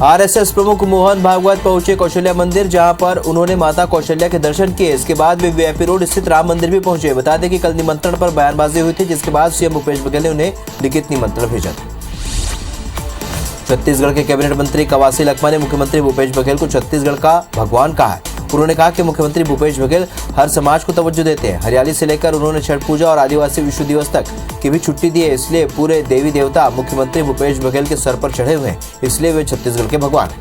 RSS प्रमुख मोहन भागवत पहुंचे कौशल्या मंदिर, जहां पर उन्होंने माता कौशल्या के दर्शन किए। इसके बाद वे वीआईपी रोड स्थित राम मंदिर भी पहुंचे। बता दें कि कल निमंत्रण पर बयानबाजी हुई थी, जिसके बाद सीएम भूपेश बघेल ने उन्हें लिखित निमंत्रण भेजा था। छत्तीसगढ़ के कैबिनेट मंत्री कवासी लखमा ने मुख्यमंत्री भूपेश बघेल को छत्तीसगढ़ का भगवान कहा है। उन्होंने कहा कि मुख्यमंत्री भूपेश बघेल हर समाज को तवज्जो देते हैं। हरियाली से लेकर उन्होंने छठ पूजा और आदिवासी विश्व दिवस तक की भी छुट्टी दी है, इसलिए पूरे देवी देवता मुख्यमंत्री भूपेश बघेल के सर पर चढ़े हुए हैं, इसलिए वे छत्तीसगढ़ के भगवान हैं।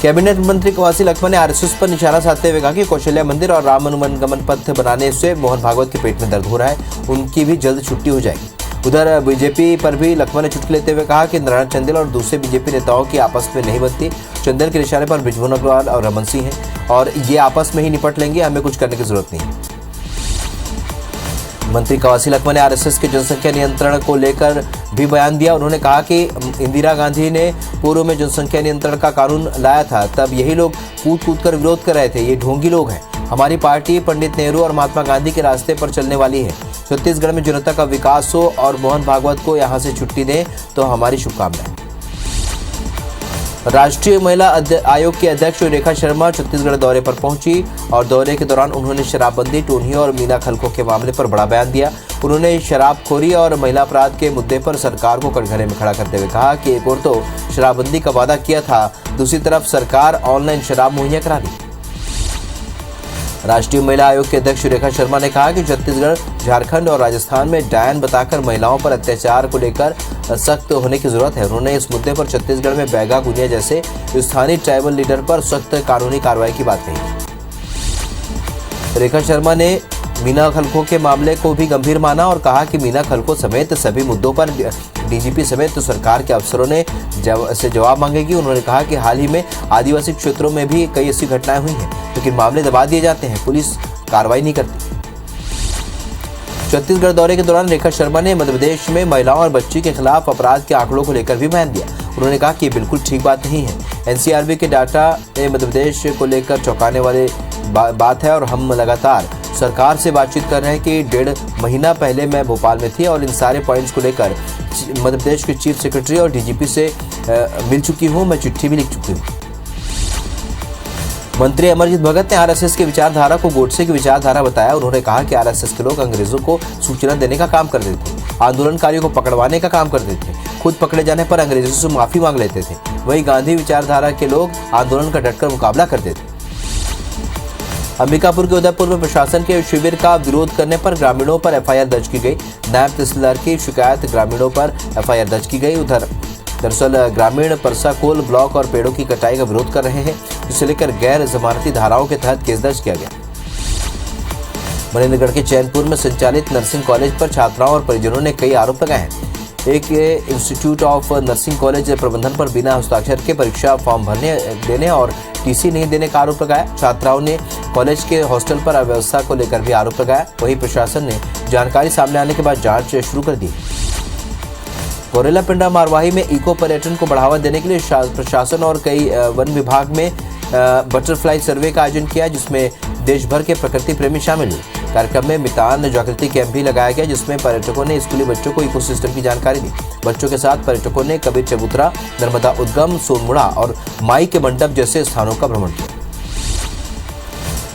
कैबिनेट मंत्री कवासी लखमा ने आरएसएस पर निशाना साधते हुए कहा कि कौशल्या मंदिर और राम अनुगमन पथ बनाने से मोहन भागवत के पेट में दर्द हो रहा है, उनकी भी जल्द छुट्टी हो जाएगी। उधर बीजेपी पर भी लखमा ने चुटकी लेते हुए कहा कि नारायण चंदेल और दूसरे बीजेपी नेताओं की आपस में नहीं बनती। चंदेल के निशाने पर बृजमोहन अग्रवाल और रमन सिंह हैं और ये आपस में ही निपट लेंगे, हमें कुछ करने की जरूरत नहीं है। मंत्री कवासी लखमा ने आरएसएस के जनसंख्या नियंत्रण को लेकर भी बयान दिया। उन्होंने कहा कि इंदिरा गांधी ने पूर्व में जनसंख्या नियंत्रण का कानून लाया था, तब यही लोग कूद कूद कर विरोध कर रहे थे। ये ढोंगी लोग हैं। हमारी पार्टी पंडित नेहरू और महात्मा गांधी के रास्ते पर चलने वाली है। छत्तीसगढ़ में जनता का विकास हो और मोहन भागवत को यहां से छुट्टी दें तो हमारी शुभकामनाएं। राष्ट्रीय महिला आयोग की अध्यक्ष रेखा शर्मा छत्तीसगढ़ दौरे पर पहुंची और दौरे के दौरान उन्होंने शराबबंदी, टोनियों और मीना खलखो के मामले पर बड़ा बयान दिया। उन्होंने शराबखोरी और महिला अपराध के मुद्दे पर सरकार को कटघरे में खड़ा करते हुए कहा कि एक ओर तो शराबबंदी का वादा किया था, दूसरी तरफ सरकार ऑनलाइन शराब मुहैया करा दी। राष्ट्रीय महिला आयोग के अध्यक्ष रेखा शर्मा ने कहा कि छत्तीसगढ़, झारखंड और राजस्थान में डायन बताकर महिलाओं पर अत्याचार को लेकर सख्त होने की जरूरत है। उन्होंने इस मुद्दे पर छत्तीसगढ़ में बैगा गुनिया जैसे स्थानीय ट्राइबल लीडर पर सख्त कानूनी कार्रवाई की बात कही। रेखा शर्मा ने मीना खलखो के मामले को भी गंभीर माना और कहा कि मीना खलखो समेत सभी मुद्दों पर डीजीपी समेत सरकार के अफसरों ने से जवाब मांगेगी। उन्होंने कहा कि हाल ही में आदिवासी क्षेत्रों में भी कई ऐसी घटनाएं हुई हैं, लेकिन मामले दबा दिए जाते हैं, पुलिस कार्रवाई नहीं करती। छत्तीसगढ़ दौरे के दौरान रेखा शर्मा ने मध्य प्रदेश में महिलाओं और बच्ची के खिलाफ अपराध के आंकड़ों को लेकर भी बयान दिया। उन्होंने कहा कि ये बिल्कुल ठीक बात नहीं है। एनसीआरबी के डाटा मध्य प्रदेश को लेकर चौंकाने वाली बात है और हम लगातार सरकार से बातचीत कर रहे हैं कि 1.5 महीना पहले मैं भोपाल में थी और इन सारे पॉइंट्स को लेकर मध्य प्रदेश के चीफ सेक्रेटरी और डीजीपी से मिल चुकी हूं, मैं चिट्ठी भी लिख चुकी हूं। मंत्री अमरजीत भगत ने आरएसएस की विचारधारा को गोडसे की विचारधारा बताया। उन्होंने कहा कि आरएसएस के लोग अंग्रेजों को सूचना देने का काम करते थे, आंदोलनकारियों को पकड़वाने का काम करते थे, खुद पकड़े जाने पर अंग्रेजों से माफी मांग लेते थे। वहीं गांधी विचारधारा के लोग आंदोलन का डटकर मुकाबला करते थे। अंबिकापुर के उदयपुर में प्रशासन के शिविर का विरोध करने पर ग्रामीणों पर एफआईआर दर्ज की गई। नायब तहसीलदार की शिकायत ग्रामीणों पर एफआईआर दर्ज की गई। उधर दरअसल ग्रामीण परसाकोल ब्लॉक और पेड़ों की कटाई का विरोध कर रहे हैं, जिसे लेकर गैर जमानती धाराओं के तहत केस दर्ज किया गया। मनेन्द्रगढ़ के चैनपुर में संचालित नर्सिंग कॉलेज पर छात्राओं और परिजनों ने कई आरोप लगाए हैं। एक इंस्टीट्यूट ऑफ नर्सिंग कॉलेज प्रबंधन पर बिना हस्ताक्षर के परीक्षा फॉर्म देने और टीसी नहीं देने का आरोप लगाया। छात्राओं ने कॉलेज के हॉस्टल पर अव्यवस्था को लेकर भी आरोप लगाया। वहीं प्रशासन ने जानकारी सामने आने के बाद जांच शुरू कर दी। कोरेला पिंडा मारवाही में इको पर्यटन को बढ़ावा देने के लिए प्रशासन और कई वन विभाग में बटरफ्लाई सर्वे का आयोजन किया, जिसमें देश भर के प्रकृति प्रेमी शामिल हुए। कार्यक्रम में मितान जागृति कैंप भी लगाया गया, जिसमें पर्यटकों ने स्कूली बच्चों को इकोसिस्टम की जानकारी दी। बच्चों के साथ पर्यटकों ने कबीर चबूतरा, नर्मदा उद्गम, सोनमुड़ा और माई के मंडप जैसे स्थानों का भ्रमण किया।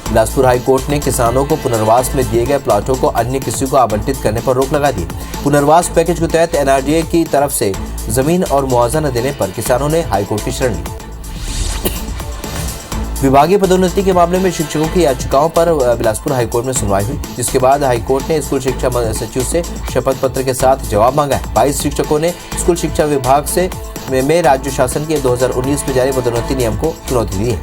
बिलासपुर हाईकोर्ट ने किसानों को पुनर्वास में दिए गए प्लाटों को अन्य किसी को आवंटित करने पर रोक लगा दी। पुनर्वास पैकेज के तहत एनआरडीए की तरफ से जमीन और मुआवजा न देने पर किसानों ने हाईकोर्ट की शरण ली। विभागीय पदोन्नति के मामले में शिक्षकों की याचिकाओं पर बिलासपुर हाईकोर्ट में सुनवाई हुई, जिसके बाद हाईकोर्ट ने स्कूल शिक्षा सचिव से शपथ पत्र के साथ जवाब मांगा है। 22 शिक्षकों ने स्कूल शिक्षा विभाग से में राज्य शासन के 2019 में जारी पदोन्नति नियम को चुनौती दी है।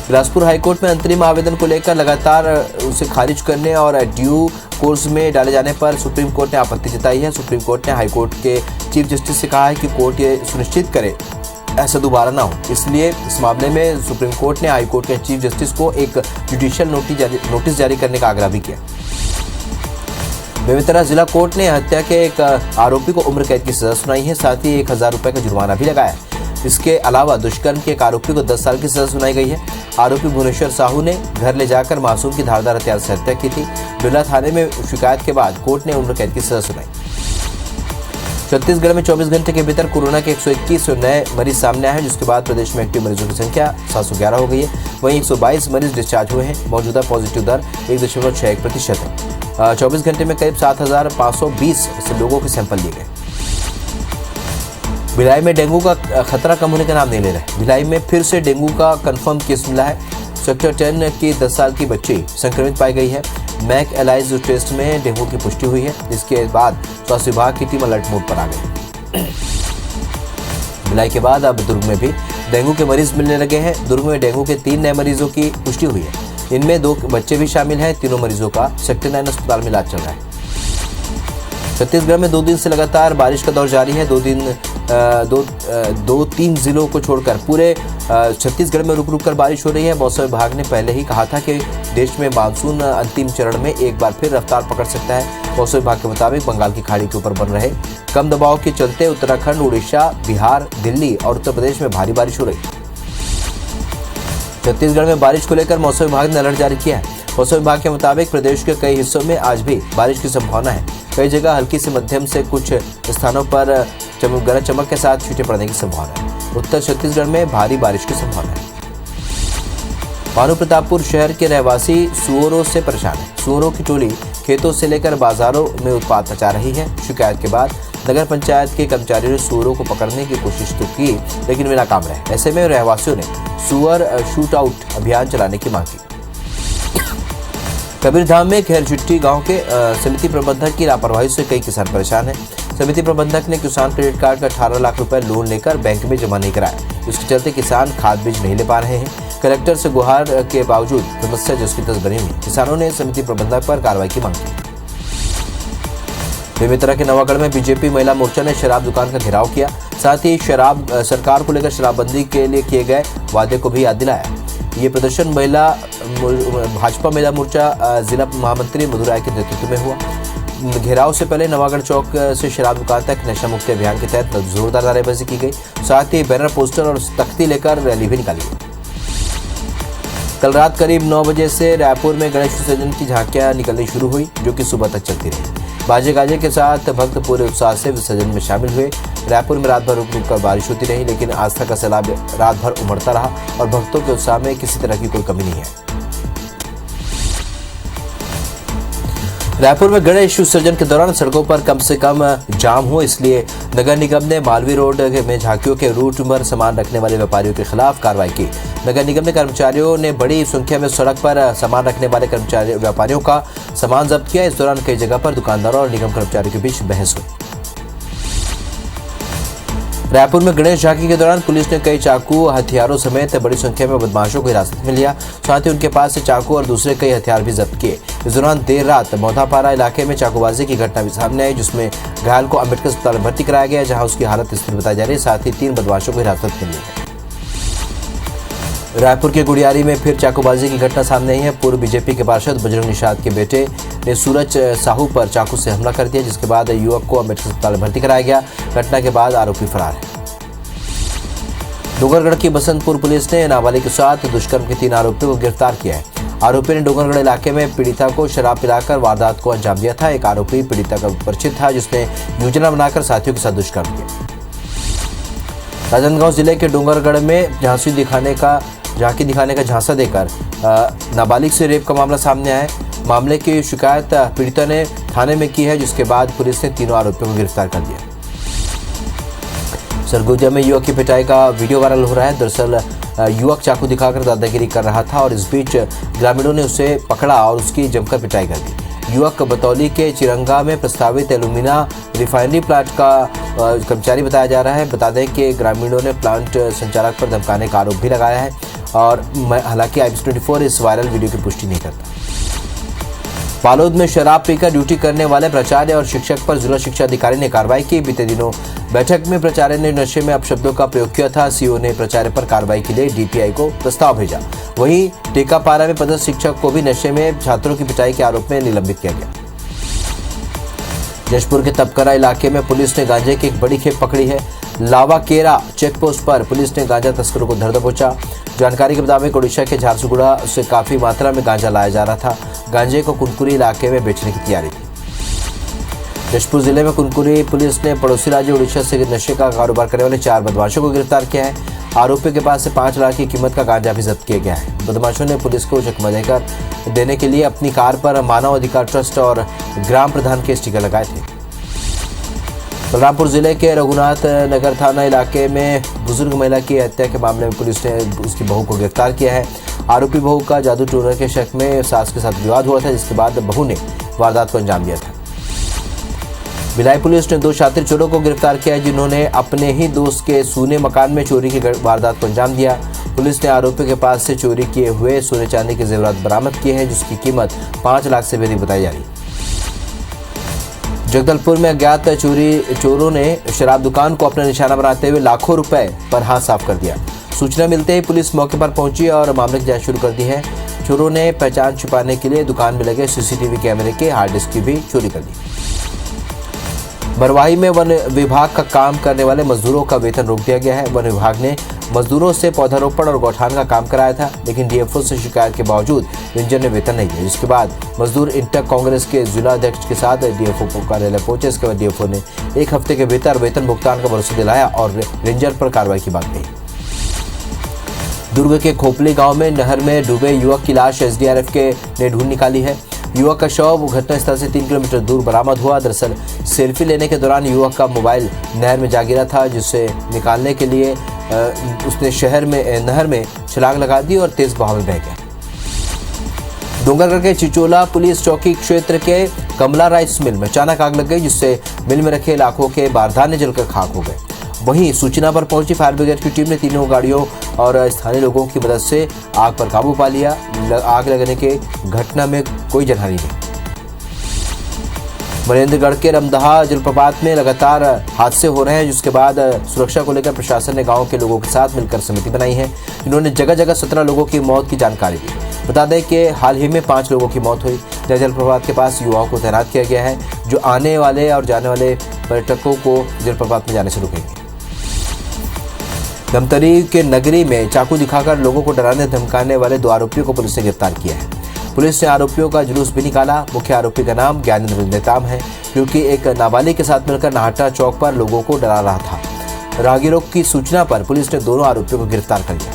बिलासपुर हाईकोर्ट में अंतरिम आवेदन को लेकर लगातार उसे खारिज करने और ड्यू कोर्स में डाले जाने पर सुप्रीम कोर्ट ने आपत्ति जताई है। सुप्रीम कोर्ट ने हाईकोर्ट के चीफ जस्टिस से कहा है कि कोर्ट ये सुनिश्चित करे ऐसा दोबारा ना हो। इसलिए इस मामले में सुप्रीम कोर्ट ने हाईकोर्ट के चीफ जस्टिस को एक जुडिशियल नोटिस जारी करने का आग्रह भी किया। बेमेतरा जिला कोर्ट ने हत्या के एक आरोपी को उम्र कैद की सजा सुनाई है, साथ ही 1000 रुपए का जुर्माना भी लगाया है। इसके अलावा दुष्कर्म के एक आरोपी को 10 साल की सजा सुनाई गई है। आरोपी भुवनेश्वर साहू ने घर ले जाकर मासूम की धारदार हथियार से हत्या की थी। बिरला थाने में शिकायत के बाद कोर्ट ने उम्र कैद की सजा सुनाई। छत्तीसगढ़ में 24 घंटे के भीतर कोरोना के 121 नए मरीज सामने आए हैं, जिसके बाद प्रदेश में एक्टिव मरीजों की संख्या 711 हो गई है। वहीं 122 मरीज डिस्चार्ज हुए हैं। मौजूदा पॉजिटिव दर 1.61% है। 24 घंटे में करीब 7,520 लोगों के सैंपल लिए गए। भिलाई में डेंगू का खतरा कम होने का नाम नहीं ले रहा है। भिलाई में फिर से डेंगू का कंफर्म केस मिला है। सेक्टर 10 की 10 साल की बच्ची संक्रमित पाई गई है। मैक एलाइज टेस्ट में डेंगू की पुष्टि हुई है। इसके बाद स्वास्थ्य विभाग की टीम अलर्ट मोड पर आ गई। भिलाई के बाद अब दुर्ग में भी डेंगू के मरीज मिलने लगे हैं। दुर्ग में डेंगू के 3 नए मरीजों की पुष्टि हुई है। इनमें 2 बच्चे भी शामिल हैं। तीनों मरीजों का सेक्टर 9 अस्पताल में इलाज चल रहा है। छत्तीसगढ़ में 2 दिन से लगातार बारिश का दौर जारी है। 2-3 जिलों को छोड़कर पूरे छत्तीसगढ़ में रुक रुक कर बारिश हो रही है। मौसम विभाग ने पहले ही कहा था कि देश में मानसून अंतिम चरण में एक बार फिर रफ्तार पकड़ सकता है। मौसम विभाग के मुताबिक बंगाल की खाड़ी के ऊपर बन रहे कम दबाव के चलते उत्तराखंड, उड़ीसा, बिहार, दिल्ली और उत्तर प्रदेश में भारी बारिश हो रही है। छत्तीसगढ़ में बारिश को लेकर मौसम विभाग ने अलर्ट जारी किया है। मौसम विभाग के मुताबिक प्रदेश के कई हिस्सों में आज भी बारिश की संभावना है। कई जगह हल्की से मध्यम से, कुछ स्थानों पर गरज चमक के साथ छींटे पड़ने की संभावना है। उत्तर छत्तीसगढ़ में भारी बारिश की संभावना है। भानुप्रतापपुर शहर के रहवासी सुअरों से परेशान है। सुअरों की टोली खेतों से लेकर बाजारों में उत्पात मचा रही है। शिकायत के बाद नगर पंचायत के कर्मचारियों ने सुअरों को पकड़ने की कोशिश तो की, लेकिन वे नाकाम रहे। ऐसे में रहवासियों ने सुअर शूट आउट अभियान चलाने की मांग की। कबीरधाम में खैरचिट्टी गांव के समिति प्रबंधक की लापरवाही से कई किसान परेशान हैं। समिति प्रबंधक ने किसान क्रेडिट कार्ड का 18 लाख रुपए लोन लेकर बैंक में जमा नहीं कराया। इसके चलते किसान खाद बीज नहीं ले पा रहे हैं। कलेक्टर से गुहार के बावजूद समस्या जिसकी तस बनी हुई। किसानों ने समिति प्रबंधक पर कार्रवाई की मांग की। बेमेतरा के नवागढ़ में बीजेपी महिला मोर्चा ने शराब दुकान का घेराव किया। साथ ही शराब सरकार को लेकर शराबबंदी के लिए किए गए वादे को भी याद दिलाया। ये प्रदर्शन भाजपा महिला मोर्चा जिला महामंत्री मधु राय के नेतृत्व में हुआ। घेराव से पहले नवागढ़ चौक से शराब दुकान तक नशा मुक्ति अभियान के तहत जोरदार नारेबाजी की गई। साथ ही बैनर, पोस्टर और तख्ती लेकर रैली भी निकाली गई। कल रात करीब 9 बजे से रायपुर में गणेश विसर्जन की झांकियां निकलनी शुरू हुई, जो कि सुबह तक चलती रही। बाजे गाजे के साथ भक्त पूरे उत्साह से विसर्जन में शामिल हुए। रायपुर में रात भर रुक रुक कर बारिश होती रही, लेकिन आस्था का सैलाब रात भर उमड़ता रहा और भक्तों के उत्साह में किसी तरह की कोई कमी नहीं है। रायपुर में गणेश विसर्जन के दौरान सड़कों पर कम से कम जाम हो, इसलिए नगर निगम ने मालवीय रोड में झांकियों के रूट पर सामान रखने वाले व्यापारियों के खिलाफ कार्रवाई की। नगर निगम ने कर्मचारियों ने बड़ी संख्या में सड़क पर सामान रखने वाले व्यापारियों का सामान जब्त किया। इस दौरान कई जगह पर दुकानदारों और निगम कर्मचारियों के बीच बहस हुई। रायपुर में गणेश झांकी के दौरान पुलिस ने कई चाकू, हथियारों समेत बड़ी संख्या में बदमाशों को हिरासत में लिया। साथ ही उनके पास से चाकू और दूसरे कई हथियार भी जब्त किए। इस दौरान देर रात मौधापारा इलाके में चाकूबाजी की घटना भी सामने आई, जिसमें घायल को अम्बेडकर अस्पताल में भर्ती कराया गया, जहां उसकी हालत स्थिर बताई जा रही है। साथ ही 3 बदमाशों को हिरासत में लिया। रायपुर के गुड़ियारी में फिर चाकूबाजी की घटना सामने आई है। पूर्व बीजेपी के पार्षद बजरंग निषाद के बेटे ने सूरज साहू पर चाकू से हमला कर दिया, जिसके बाद युवक को अम्बेडकर अस्पताल में भर्ती कराया गया। घटना के बाद आरोपी फरार है। डोंगरगढ़ की बसंतपुर पुलिस ने नाबालिग के साथ दुष्कर्म के 3 आरोपियों को गिरफ्तार किया है। आरोपी ने डोंगरगढ़ इलाके में पीड़िता को शराब पिलाकर वारदात को अंजाम दिया था। एक आरोपी पीड़िता का परिचित था, जिसने योजना बनाकर साथियों के साथ दुष्कर्म किया। राजनांदगांव जिले के डोंगरगढ़ में झांकी दिखाने का झांसा देकर नाबालिग से रेप का मामला सामने आया है। मामले की शिकायत पीड़िता ने थाने में की है, जिसके बाद पुलिस ने 3 आरोपियों को गिरफ्तार कर लिया। सरगुजा में युवक की पिटाई का वीडियो वायरल हो रहा है। दरअसल युवक चाकू दिखाकर दादागिरी कर रहा था और इस बीच ग्रामीणों ने उसे पकड़ा और उसकी जमकर पिटाई कर दी। युवक बतौली के चिरंगा में प्रस्तावित एल्यूमिना रिफाइनरी प्लांट का कर्मचारी बताया जा रहा है। बता दें कि ग्रामीणों ने प्लांट संचालक पर धमकाने का आरोप भी लगाया है और हालांकि IBC24 इस वायरल वीडियो की पुष्टि नहीं करता। बालोद में शराब पीकर ड्यूटी करने वाले प्राचार्य और शिक्षक पर जिला शिक्षा अधिकारी ने कार्रवाई की। बीते दिनों बैठक में प्राचार्य ने नशे में अपशब्दों का प्रयोग किया था। सीओ ने प्राचार्य पर कार्रवाई के लिए DPI को प्रस्ताव भेजा। वहीं टेकापारा में पदस्थ शिक्षक को भी नशे में छात्रों की पिटाई के आरोप में निलंबित किया गया। जशपुर के तपकरा इलाके में पुलिस ने गांजे की एक बड़ी खेप पकड़ी है। लावाकेरा चेकपोस्ट पर पुलिस ने गांजा तस्करों को धर दबोचा। जानकारी के मुताबिक उड़ीसा के झारसुगुड़ा से काफी मात्रा में गांजा लाया जा रहा था। गांजे को कुनकुरी इलाके में बेचने की तैयारी थी। जशपुर जिले में कुनकुरी पुलिस ने पड़ोसी राज्य उड़ीसा से नशे का कारोबार करने वाले 4 बदमाशों को गिरफ्तार किया है। आरोपियों के पास से 5 लाख की कीमत का गांजा भी जब्त किया गया है। बदमाशों ने पुलिस को चकमा देने के लिए अपनी कार पर मानव अधिकार ट्रस्ट और ग्राम प्रधान के स्टिकर लगाए थे। बलरामपुर जिले के रघुनाथ नगर थाना इलाके में बुजुर्ग महिला की हत्या के मामले में पुलिस ने उसकी बहू को गिरफ्तार किया है। आरोपी बहू का जादू टोनर के शक में सास के साथ विवाद हुआ था, जिसके बाद बहू ने वारदात को अंजाम दिया था। भिलाई पुलिस ने 2 शातिर चोरों को गिरफ्तार किया है, जिन्होंने अपने ही दोस्त के सूने मकान में चोरी की वारदात को अंजाम दिया। पुलिस ने आरोपियों के पास से चोरी किए हुए सोने चांदी के जेवरात बरामद किए हैं, जिसकी कीमत 5 लाख से भी अधिक बताई जा रही है। जगदलपुर में अज्ञात चोरों ने शराब दुकान को अपना निशाना बनाते हुए लाखों रुपए पर हाथ साफ कर दिया। सूचना मिलते ही पुलिस मौके पर पहुंची और मामले की जांच शुरू कर दी है। चोरों ने पहचान छुपाने के लिए दुकान में लगे सीसीटीवी कैमरे के हार्ड डिस्क की भी चोरी कर दी। बरवाही में वन विभाग का काम करने वाले मजदूरों का वेतन रोक दिया गया है। वन विभाग ने मजदूरों से पौधारोपण और गौठान का काम कराया था, लेकिन डीएफओ से शिकायत के बावजूद रेंजर ने वेतन नहीं दिया, जिसके बाद मजदूर इंटक कांग्रेस के जिला अध्यक्ष के साथ डीएफओ कार्यालय पहुंचे। इसके बाद डीएफओ ने 1 हफ्ते के भीतर वेतन भुगतान का भरोसा दिलाया और रेंजर पर कार्रवाई की बात कही। दुर्ग के खोपली गांव में नहर में डूबे युवक की लाश एसडीआरएफ ने ढूंढ निकाली है। युवक का शव घटनास्थल से 3 किलोमीटर दूर बरामद हुआ। दरअसल सेल्फी लेने के दौरान युवक का मोबाइल नहर में जा गिरा था, जिसे निकालने के लिए उसने नहर में छलांग लगा दी और तेज बहाव में बह गया। डोंगरगढ़ के चिचोला पुलिस चौकी क्षेत्र के कमला राइस मिल में अचानक आग लग गई, जिससे मिल में रखे लाखों के बारदाने जलकर खाक हो गए। वहीं सूचना पर पहुंची फायर ब्रिगेड की टीम ने तीनों गाड़ियों और स्थानीय लोगों की मदद से आग पर काबू पा लिया। आग लगने के घटना में कोई जनहानि नहीं। मनेंद्रगढ़ के रमदहा जलप्रपात में लगातार हादसे हो रहे हैं, जिसके बाद सुरक्षा को लेकर प्रशासन ने गांव के लोगों के साथ मिलकर समिति बनाई है। इन्होंने जगह जगह 17 लोगों की मौत की जानकारी दी। बता दें कि हाल ही में 5 लोगों की मौत हुई। जलप्रपात के पास युवाओं को तैनात किया गया है, जो आने वाले और जाने वाले पर्यटकों को जलप्रपात में जाने से रोकेंगे। धमतरी के नगरी में चाकू दिखाकर लोगों को डराने धमकाने वाले 2 आरोपियों को पुलिस ने गिरफ्तार किया है। पुलिस ने आरोपियों का जुलूस भी निकाला। मुख्य आरोपी का नाम ज्ञानेंद्र नेताम है, क्योंकि एक नाबालिग के साथ मिलकर नाहटा चौक पर लोगों को डरा रहा था। राहगीरों की सूचना पर पुलिस ने दोनों आरोपियों को गिरफ्तार कर लिया।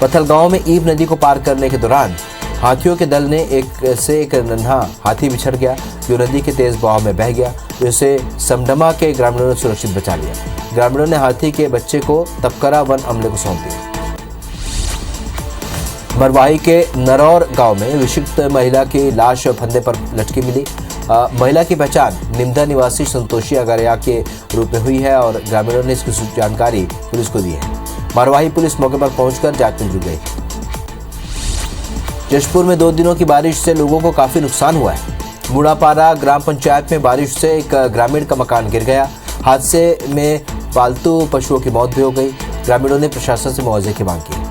पत्थलगांव में ईब नदी को पार करने के दौरान हाथियों के दल ने एक नन्हा हाथी बिछड़ गया, जो नदी के तेज बहाव में बह गया, जिसे समडमा के ग्रामीणों ने सुरक्षित बचा लिया। ग्रामीणों ने हाथी के बच्चे को तपकरा वन अमले को सौंप दिया। मरवाही के नरौर गांव में विक्षिप्त महिला की लाश फंदे पर लटकी मिली। महिला की पहचान निमदा निवासी संतोषी अगारिया के रूप में हुई है और ग्रामीणों ने इसकी जानकारी पुलिस को दी है। मरवाही पुलिस मौके पर पहुंचकर जांच में जुट गई। जशपुर में 2 दिनों की बारिश से लोगों को काफी नुकसान हुआ है। मुड़ापारा ग्राम पंचायत में बारिश से एक ग्रामीण का मकान गिर गया। हादसे में पालतू पशुओं की मौत भी हो गई। ग्रामीणों ने प्रशासन से मुआवजे की मांग की।